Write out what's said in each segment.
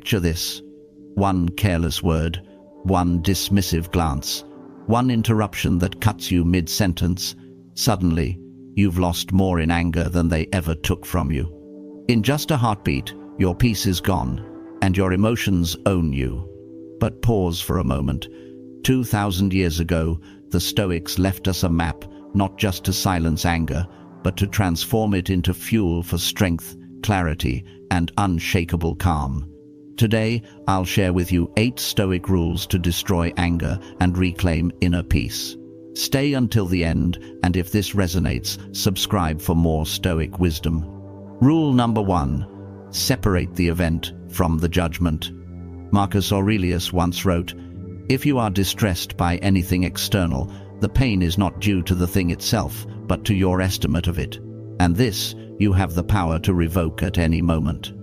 Picture this: one careless word, one dismissive glance, one interruption that cuts you mid-sentence. Suddenly, you've lost more in anger than they ever took from you. In just a heartbeat, your peace is gone, and your emotions own you. But pause for a moment. 2,000 years ago, the Stoics left us a map, not just to silence anger, but to transform it into fuel for strength, clarity, and unshakable calm. Today, I'll share with you 8 Stoic rules to destroy anger and reclaim inner peace. Stay until the end, and if this resonates, subscribe for more Stoic wisdom. Rule number 1. Separate the event from the judgment. Marcus Aurelius once wrote, "If you are distressed by anything external, the pain is not due to the thing itself, but to your estimate of it. And this you have the power to revoke at any moment."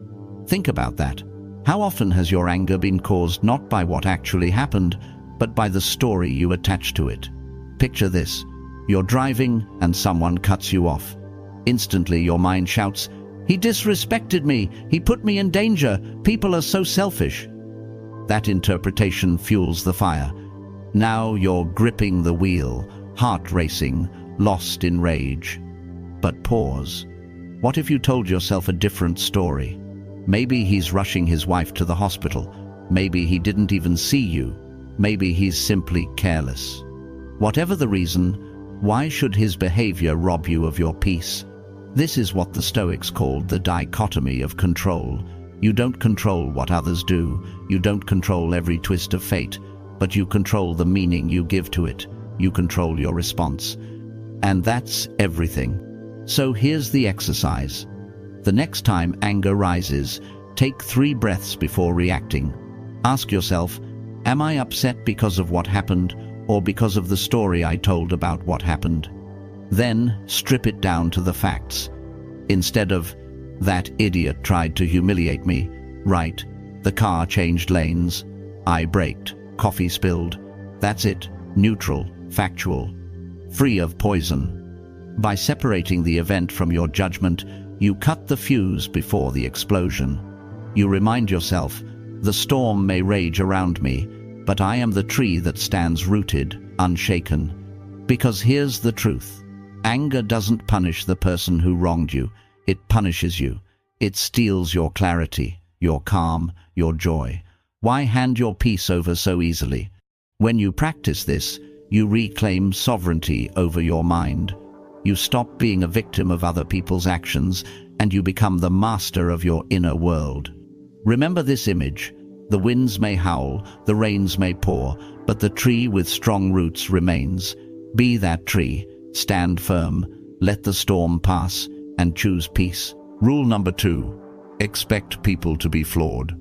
Think about that. How often has your anger been caused not by what actually happened, but by the story you attach to it? Picture this: you're driving and someone cuts you off. Instantly your mind shouts, "He disrespected me, he put me in danger, people are so selfish." That interpretation fuels the fire. Now you're gripping the wheel, heart racing, lost in rage. But pause. What if you told yourself a different story? Maybe he's rushing his wife to the hospital. Maybe he didn't even see you. Maybe he's simply careless. Whatever the reason, why should his behavior rob you of your peace? This is what the Stoics called the dichotomy of control. You don't control what others do. You don't control every twist of fate, but you control the meaning you give to it. You control your response. And that's everything. So here's the exercise. The next time anger rises, take 3 breaths before reacting. Ask yourself, am I upset because of what happened, or because of the story I told about what happened? Then strip it down to the facts. Instead of, "That idiot tried to humiliate me," write, "The car changed lanes, I braked, coffee spilled." That's it. Neutral, factual, free of poison. By separating the event from your judgment, you cut the fuse before the explosion. You remind yourself, the storm may rage around me, but I am the tree that stands rooted, unshaken. Because here's the truth. Anger doesn't punish the person who wronged you. It punishes you. It steals your clarity, your calm, your joy. Why hand your peace over so easily? When you practice this, you reclaim sovereignty over your mind. You stop being a victim of other people's actions, and you become the master of your inner world. Remember this image. The winds may howl, the rains may pour, but the tree with strong roots remains. Be that tree. Stand firm. Let the storm pass, and choose peace. Rule number 2. Expect people to be flawed.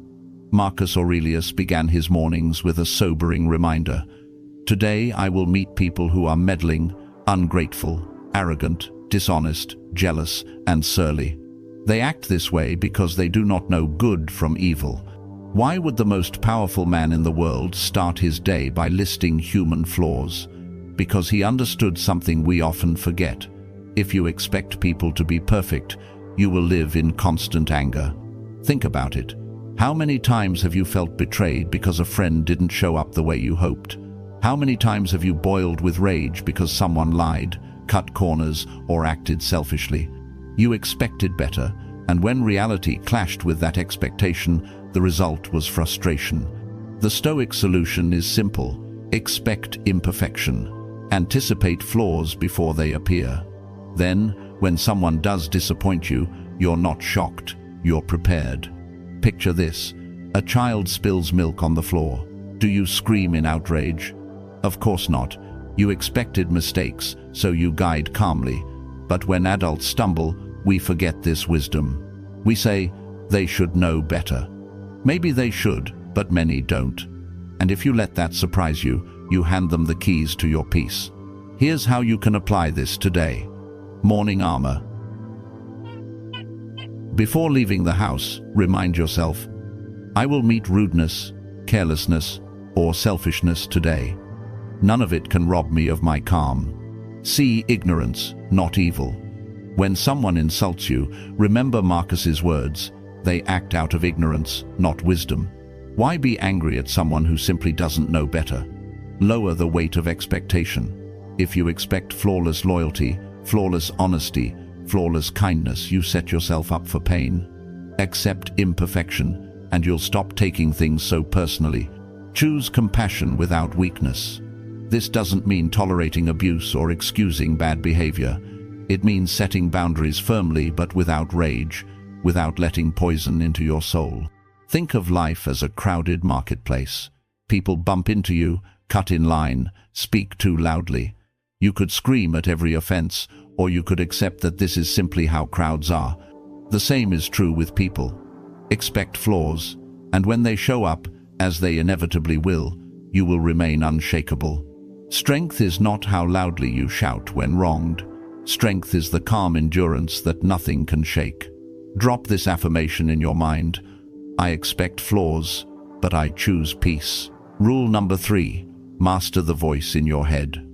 Marcus Aurelius began his mornings with a sobering reminder. Today I will meet people who are meddling, ungrateful, arrogant, dishonest, jealous, and surly. They act this way because they do not know good from evil. Why would the most powerful man in the world start his day by listing human flaws? Because he understood something we often forget. If you expect people to be perfect, you will live in constant anger. Think about it. How many times have you felt betrayed because a friend didn't show up the way you hoped? How many times have you boiled with rage because someone lied, cut corners, or acted selfishly? You expected better, and when reality clashed with that expectation, the result was frustration. The Stoic solution is simple. Expect imperfection. Anticipate flaws before they appear. Then, when someone does disappoint you, you're not shocked, you're prepared. Picture this. A child spills milk on the floor. Do you scream in outrage? Of course not. You expected mistakes, so you guide calmly. But when adults stumble, we forget this wisdom. We say, they should know better. Maybe they should, but many don't. And if you let that surprise you, you hand them the keys to your peace. Here's how you can apply this today. Morning armor. Before leaving the house, remind yourself, I will meet rudeness, carelessness, or selfishness today. None of it can rob me of my calm. See ignorance, not evil. When someone insults you, remember Marcus's words, They act out of ignorance, not wisdom. Why be angry at someone who simply doesn't know better? Lower the weight of expectation. If you expect flawless loyalty, flawless honesty, flawless kindness, you set yourself up for pain. Accept imperfection, and you'll stop taking things so personally. Choose compassion without weakness. This doesn't mean tolerating abuse or excusing bad behavior. It means setting boundaries firmly but without rage, without letting poison into your soul. Think of life as a crowded marketplace. People bump into you, cut in line, speak too loudly. You could scream at every offense, or you could accept that this is simply how crowds are. The same is true with people. Expect flaws, and when they show up, as they inevitably will, you will remain unshakable. Strength is not how loudly you shout when wronged. Strength is the calm endurance that nothing can shake. Drop this affirmation in your mind. I expect flaws, but I choose peace. Rule number 3, master the voice in your head.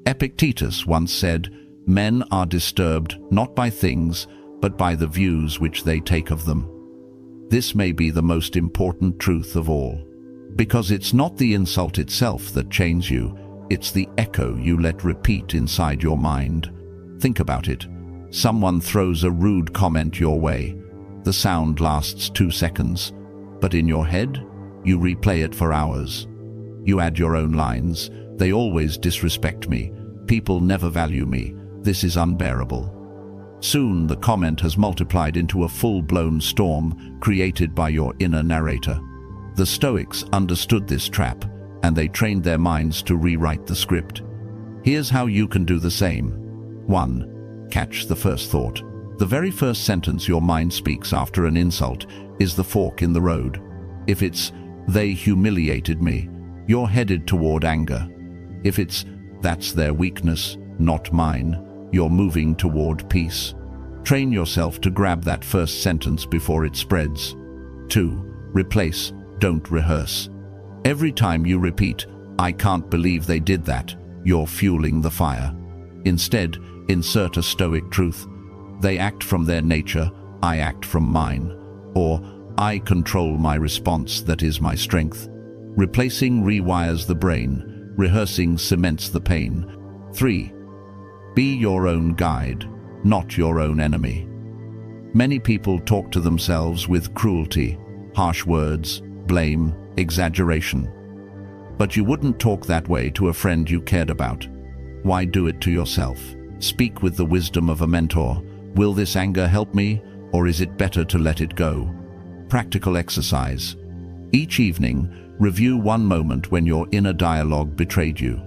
Epictetus once said, "Men are disturbed not by things, but by the views which they take of them." This may be the most important truth of all, because it's not the insult itself that chains you, it's the echo you let repeat inside your mind. Think about it. Someone throws a rude comment your way. The sound lasts 2 seconds, but in your head, you replay it for hours. You add your own lines. They always disrespect me. People never value me. This is unbearable. Soon the comment has multiplied into a full-blown storm created by your inner narrator. The Stoics understood this trap, and they trained their minds to rewrite the script. Here's how you can do the same. 1. Catch the first thought. The very first sentence your mind speaks after an insult is the fork in the road. If it's, "They humiliated me," you're headed toward anger. If it's, "That's their weakness, not mine," you're moving toward peace. Train yourself to grab that first sentence before it spreads. 2. Replace, don't rehearse. Every time you repeat, "I can't believe they did that," you're fueling the fire. Instead, insert a Stoic truth. They act from their nature, I act from mine. Or, I control my response, that is my strength. Replacing rewires the brain, rehearsing cements the pain. 3. Be your own guide, not your own enemy. Many people talk to themselves with cruelty, harsh words, blame, exaggeration. But you wouldn't talk that way to a friend you cared about. Why do it to yourself? Speak with the wisdom of a mentor. Will this anger help me, or is it better to let it go? Practical exercise. Each evening, review one moment when your inner dialogue betrayed you.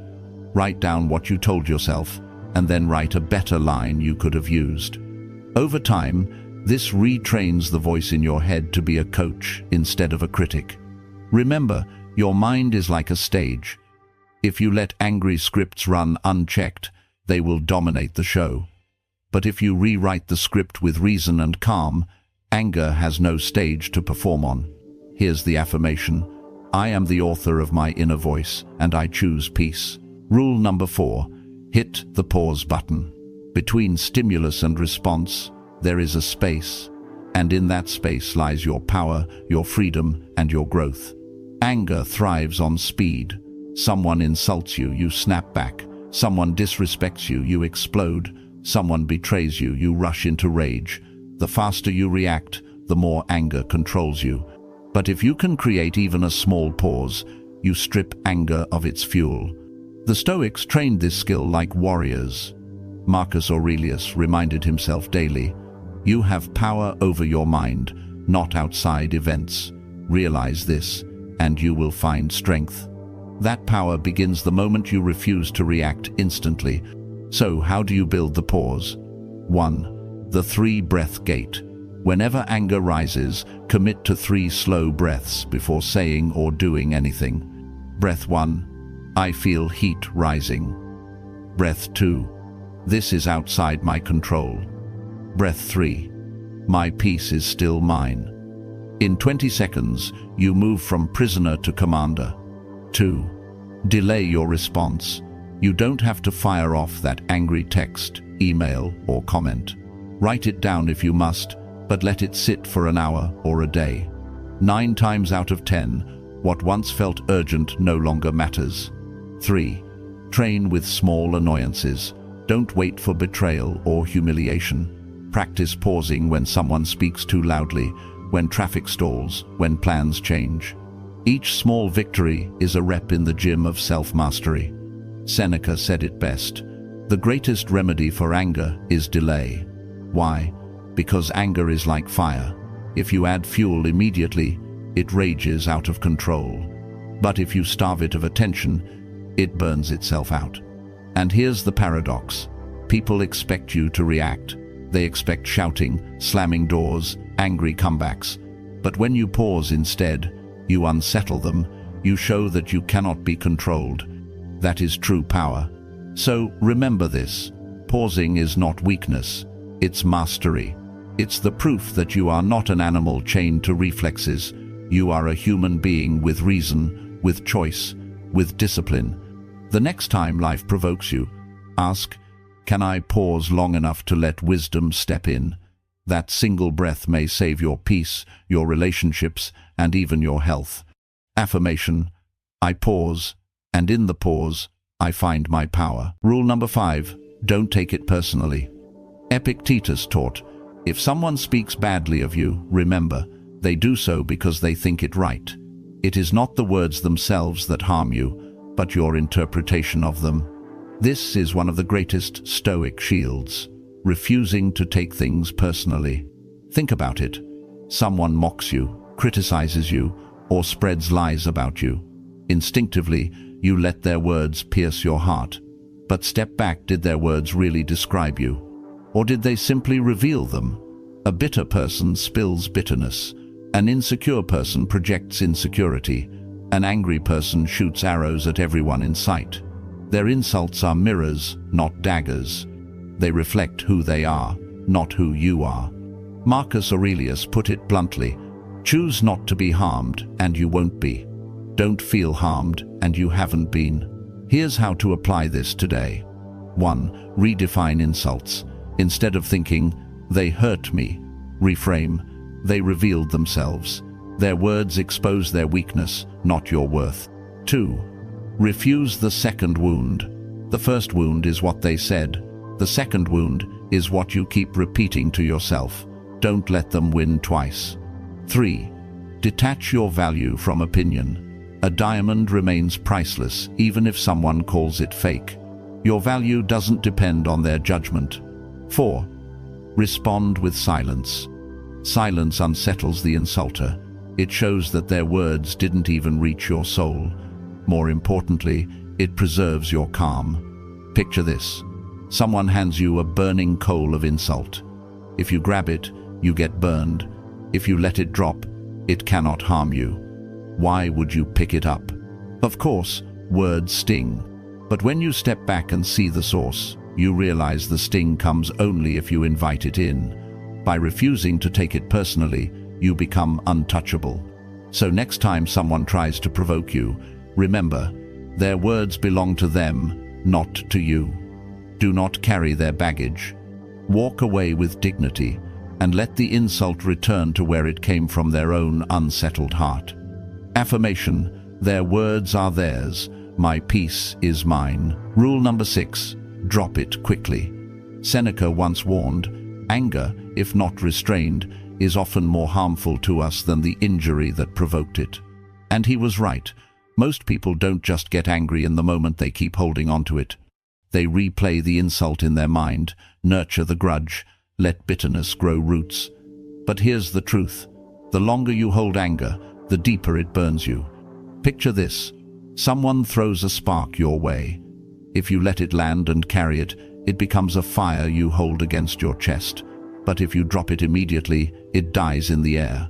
Write down what you told yourself, and then write a better line you could have used. Over time, this retrains the voice in your head to be a coach instead of a critic. Remember, your mind is like a stage. If you let angry scripts run unchecked, they will dominate the show. But if you rewrite the script with reason and calm, anger has no stage to perform on. Here's the affirmation. I am the author of my inner voice, and I choose peace. Rule number 4. Hit the pause button. Between stimulus and response, there is a space, and in that space lies your power, your freedom, and your growth. Anger thrives on speed. Someone insults you, you snap back. Someone disrespects you, you explode. Someone betrays you, you rush into rage. The faster you react, the more anger controls you. But if you can create even a small pause, you strip anger of its fuel. The Stoics trained this skill like warriors. Marcus Aurelius reminded himself daily, "You have power over your mind, not outside events. Realize this, and you will find strength." That power begins the moment you refuse to react instantly. So how do you build the pause? 1. The 3-breath gate. Whenever anger rises, commit to 3 slow breaths before saying or doing anything. Breath 1. I feel heat rising. Breath 2. This is outside my control. Breath 3. My peace is still mine. In 20 seconds, you move from prisoner to commander. 2. Delay your response. You don't have to fire off that angry text, email, or comment. Write it down if you must, but let it sit for an hour or a day. 9 times out of 10, what once felt urgent no longer matters. 3. Train with small annoyances. Don't wait for betrayal or humiliation. Practice pausing when someone speaks too loudly, when traffic stalls, when plans change. Each small victory is a rep in the gym of self-mastery. Seneca said it best: "The greatest remedy for anger is delay." Why? Because anger is like fire. If you add fuel immediately, it rages out of control. But if you starve it of attention, it burns itself out. And here's the paradox. People expect you to react. They expect shouting, slamming doors, angry comebacks. But when you pause instead, you unsettle them. You show that you cannot be controlled. That is true power. So remember this. Pausing is not weakness. It's mastery. It's the proof that you are not an animal chained to reflexes. You are a human being with reason, with choice, with discipline. The next time life provokes you, ask, can I pause long enough to let wisdom step in? That single breath may save your peace, your relationships, and even your health. Affirmation: I pause, and in the pause, I find my power. Rule number 5, don't take it personally. Epictetus taught, if someone speaks badly of you, remember, they do so because they think it right. It is not the words themselves that harm you, but your interpretation of them. This is one of the greatest Stoic shields, refusing to take things personally. Think about it. Someone mocks you, criticizes you, or spreads lies about you. Instinctively, you let their words pierce your heart. But step back, did their words really describe you? Or did they simply reveal them? A bitter person spills bitterness. An insecure person projects insecurity. An angry person shoots arrows at everyone in sight. Their insults are mirrors, not daggers. They reflect who they are, not who you are. Marcus Aurelius put it bluntly: choose not to be harmed, and you won't be. Don't feel harmed, and you haven't been. Here's how to apply this today. 1. Redefine insults. Instead of thinking, they hurt me, reframe, they revealed themselves. Their words expose their weakness, not your worth. 2. Refuse the second wound. The first wound is what they said. The second wound is what you keep repeating to yourself. Don't let them win twice. 3. Detach your value from opinion. A diamond remains priceless, even if someone calls it fake. Your value doesn't depend on their judgment. 4. Respond with silence. Silence unsettles the insulter. It shows that their words didn't even reach your soul. More importantly, it preserves your calm. Picture this. Someone hands you a burning coal of insult. If you grab it, you get burned. If you let it drop, it cannot harm you. Why would you pick it up? Of course, words sting. But when you step back and see the source, you realize the sting comes only if you invite it in. By refusing to take it personally, you become untouchable. So next time someone tries to provoke you, remember, their words belong to them, not to you. Do not carry their baggage. Walk away with dignity, and let the insult return to where it came from, their own unsettled heart. Affirmation: their words are theirs, my peace is mine. Rule number 6. Drop it quickly. Seneca once warned, anger, if not restrained, is often more harmful to us than the injury that provoked it. And he was right. Most people don't just get angry in the moment, they keep holding on to it. They replay the insult in their mind, nurture the grudge, let bitterness grow roots. But here's the truth. The longer you hold anger, the deeper it burns you. Picture this. Someone throws a spark your way. If you let it land and carry it, it becomes a fire you hold against your chest. But if you drop it immediately, it dies in the air.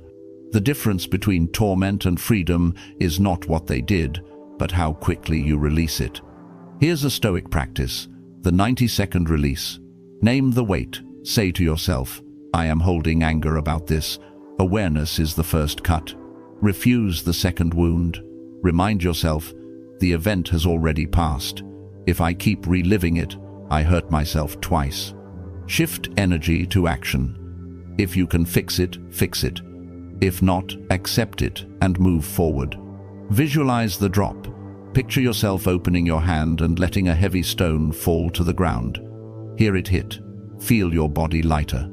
The difference between torment and freedom is not what they did, but how quickly you release it. Here's a Stoic practice, the 90-second release. Name the weight. Say to yourself, I am holding anger about this. Awareness is the first cut. Refuse the second wound. Remind yourself, the event has already passed. If I keep reliving it, I hurt myself twice. Shift energy to action. If you can fix it, fix it. If not, accept it and move forward. Visualize the drop. Picture yourself opening your hand and letting a heavy stone fall to the ground. Hear it hit. Feel your body lighter.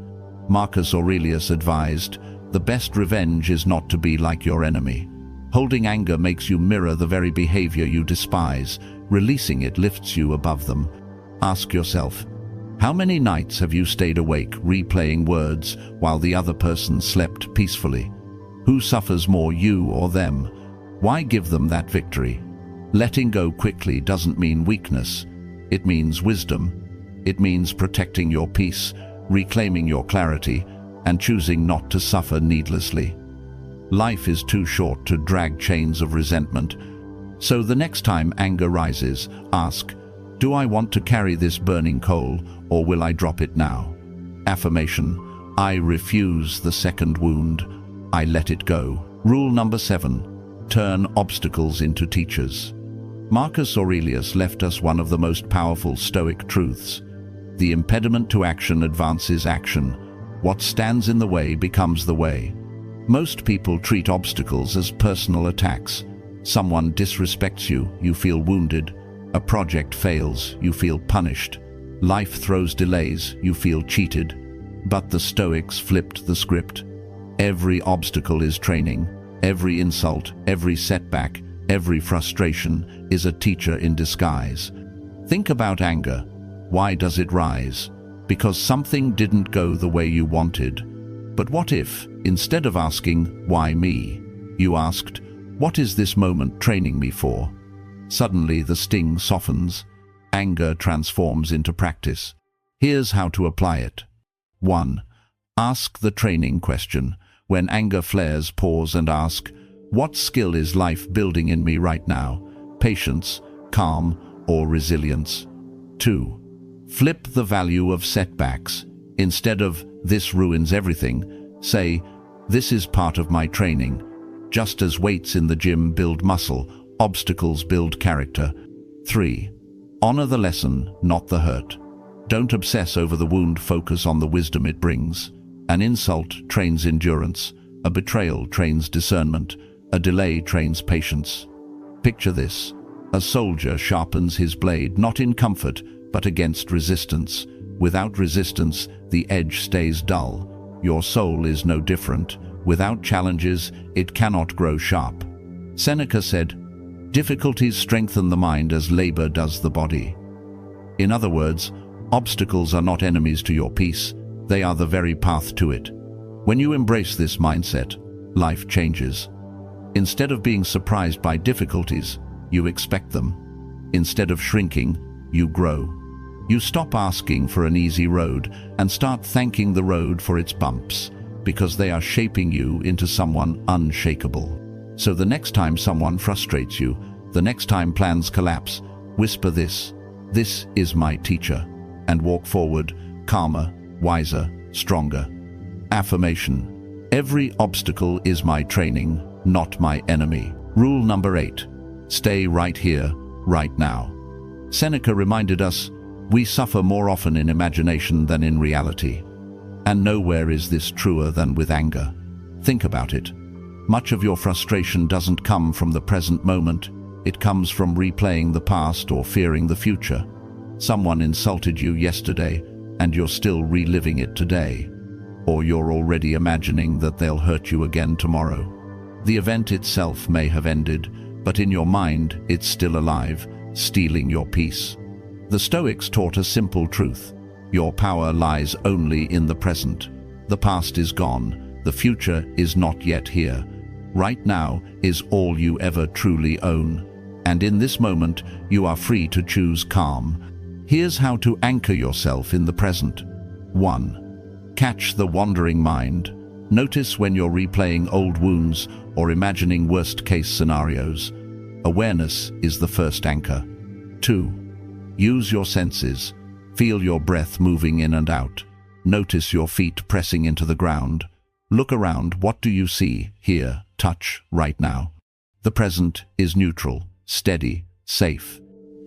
Marcus Aurelius advised, "The best revenge is not to be like your enemy." Holding anger makes you mirror the very behavior you despise. Releasing it lifts you above them. Ask yourself, how many nights have you stayed awake replaying words while the other person slept peacefully? Who suffers more, you or them? Why give them that victory? Letting go quickly doesn't mean weakness. It means wisdom. It means protecting your peace, reclaiming your clarity, and choosing not to suffer needlessly. Life is too short to drag chains of resentment. So the next time anger rises, ask, do I want to carry this burning coal, or will I drop it now? Affirmation, I refuse the second wound. I let it go. Rule number 7, turn obstacles into teachers. Marcus Aurelius left us one of the most powerful Stoic truths. The impediment to action advances action. What stands in the way becomes the way. Most people treat obstacles as personal attacks. Someone disrespects you, you feel wounded. A project fails, you feel punished. Life throws delays, you feel cheated. But the Stoics flipped the script. Every obstacle is training. Every insult, every setback, every frustration is a teacher in disguise. Think about anger. Why does it rise? Because something didn't go the way you wanted. But what if, instead of asking, why me, you asked, what is this moment training me for? Suddenly the sting softens. Anger transforms into practice. Here's how to apply it. 1. Ask the training question. When anger flares, pause and ask, what skill is life building in me right now? Patience, calm, or resilience? 2. Flip the value of setbacks. Instead of, this ruins everything, say, this is part of my training. Just as weights in the gym build muscle, obstacles build character. 3. Honor the lesson, not the hurt. Don't obsess over the wound, focus on the wisdom it brings. An insult trains endurance, a betrayal trains discernment, a delay trains patience. Picture this. A soldier sharpens his blade not in comfort, but against resistance. Without resistance, the edge stays dull. Your soul is no different. Without challenges, it cannot grow sharp. Seneca said, difficulties strengthen the mind as labor does the body. In other words, obstacles are not enemies to your peace. They are the very path to it. When you embrace this mindset, life changes. Instead of being surprised by difficulties, you expect them. Instead of shrinking, you grow. You stop asking for an easy road and start thanking the road for its bumps, because they are shaping you into someone unshakable. So the next time someone frustrates you, the next time plans collapse, whisper this is my teacher, and walk forward, calmer, wiser, stronger. Affirmation, every obstacle is my training, not my enemy. Rule number 8, stay right here, right now. Seneca reminded us, we suffer more often in imagination than in reality. And nowhere is this truer than with anger. Think about it. Much of your frustration doesn't come from the present moment. It comes from replaying the past or fearing the future. Someone insulted you yesterday, and you're still reliving it today. Or you're already imagining that they'll hurt you again tomorrow. The event itself may have ended, but in your mind, it's still alive, stealing your peace. The Stoics taught a simple truth. Your power lies only in the present. The past is gone. The future is not yet here. Right now is all you ever truly own. And in this moment, you are free to choose calm. Here's how to anchor yourself in the present. 1. Catch the wandering mind. Notice when you're replaying old wounds or imagining worst-case scenarios. Awareness is the first anchor. 2. Use your senses. Feel your breath moving in and out. Notice your feet pressing into the ground. Look around. What do you see, hear, touch right now? The present is neutral, steady, safe.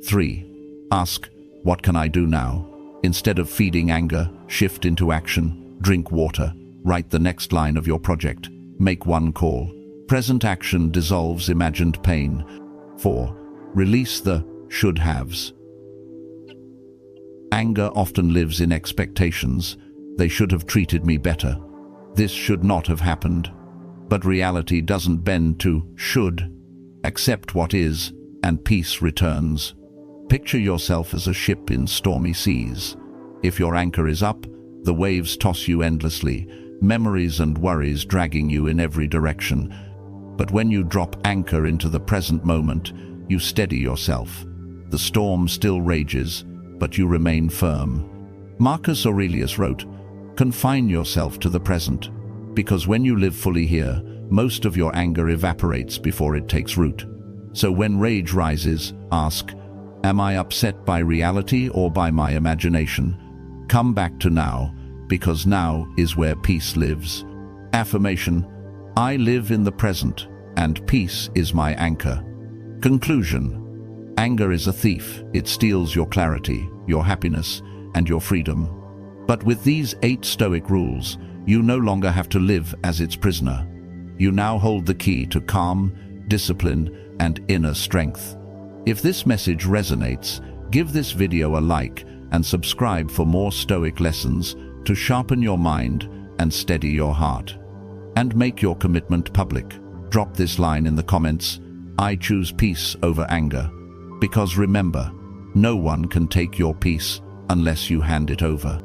3. Ask, what can I do now? Instead of feeding anger, shift into action. Drink water. Write the next line of your project. Make one call. Present action dissolves imagined pain. 4. Release the should-haves. Anger often lives in expectations. They should have treated me better. This should not have happened. But reality doesn't bend to should. Accept what is, and peace returns. Picture yourself as a ship in stormy seas. If your anchor is up, the waves toss you endlessly, memories and worries dragging you in every direction. But when you drop anchor into the present moment, you steady yourself. The storm still rages, but you remain firm. Marcus Aurelius wrote, "Confine yourself to the present, because when you live fully here, most of your anger evaporates before it takes root. So when rage rises, ask, am I upset by reality or by my imagination? Come back to now, because now is where peace lives." Affirmation: I live in the present, and peace is my anchor. Conclusion: anger is a thief. It steals your clarity, your happiness, and your freedom. But with these 8 Stoic rules, you no longer have to live as its prisoner. You now hold the key to calm, discipline, and inner strength. If this message resonates, give this video a like and subscribe for more Stoic lessons to sharpen your mind and steady your heart. And make your commitment public. Drop this line in the comments: I choose peace over anger. Because remember, no one can take your peace unless you hand it over.